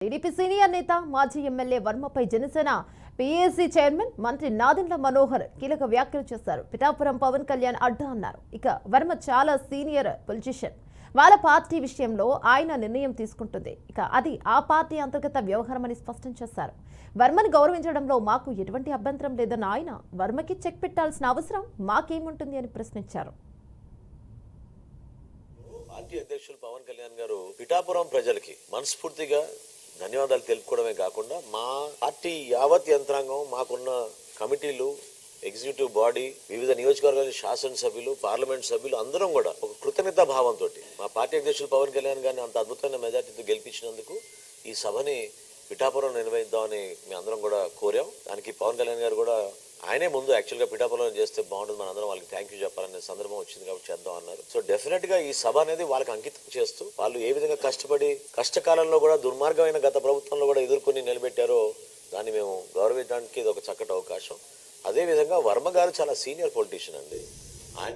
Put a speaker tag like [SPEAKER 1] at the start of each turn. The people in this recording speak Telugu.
[SPEAKER 1] టీడీపీ సీనియర్ నేత మాజీ ఎమ్మెల్యే వర్మపై జనసేన పీఏసీ చైర్మన్ మంత్రి నాదెండ్ల మనోహర్ కీలక వ్యాఖ్యలు చేశారు. పిఠాపురం పవన్ కళ్యాణ్ అడ్డా అన్నారు. ఇక వర్మ చాలా సీనియర్ పొలిటీషియన్. వాళ్ళ పార్టీ విషయంలో ఆయన నిర్ణయం తీసుకుంటుంది. ఇక అది ఆ పార్టీ అంతర్గత వ్యవహారమని స్పష్టం చేశారు. వర్మని గౌరవించడంలో మాకు ఎటువంటి అభ్యంతరం లేదన్న ఆయన వర్మకి చెక్ పెట్టాల్సిన అవసరం మాకేముంటుంది అని ప్రశ్నించారు.
[SPEAKER 2] పార్టీ అధ్యక్షులు పవన్ కళ్యాణ్ గారు పిఠాపురం ప్రజలకి మనస్ఫూర్తిగా ధన్యవాదాలు తెలుపుకోవడమే కాకుండా మా పార్టీ యావత్ యంత్రాంగం, మాకున్న కమిటీలు, ఎగ్జిక్యూటివ్ బాడీ, వివిధ నియోజకవర్గాల శాసనసభ్యులు, పార్లమెంట్ సభ్యులు అందరం కూడా ఒక కృతజ్ఞతా భావంతో మా పార్టీ అధ్యక్షులు పవన్ కళ్యాణ్ గారిని అంత అద్భుతమైన మెజార్టీతో గెలిపించినందుకు ఈ సభని పిఠాపురం నిర్వహిద్దామని మేము అందరం కూడా కోరాం. దానికి పవన్ కళ్యాణ్ గారు కూడా ఆయనే ముందు యాక్చువల్గా పిఠాపురం చేస్తే బాగుంటుంది, మన అందరం వాళ్ళకి థ్యాంక్ యూ చెప్పాలనే సందర్భం వచ్చింది కాబట్టి చేద్దాం అన్నారు. సో డెఫినెట్ గా ఈ సభ అనేది వాళ్ళకి అంకితం చేస్తూ వాళ్ళు ఏ విధంగా కష్టపడి కష్టకాలంలో కూడా దుర్మార్గమైన గత ప్రభుత్వంలో కూడా ఎదుర్కొని నిలబెట్టారో దాన్ని మేము గౌరవించడానికి ఇది ఒక చక్కటి అవకాశం. అదే విధంగా వర్మ గారు చాలా సీనియర్ పొలిటీషియన్ అండి. ఆయన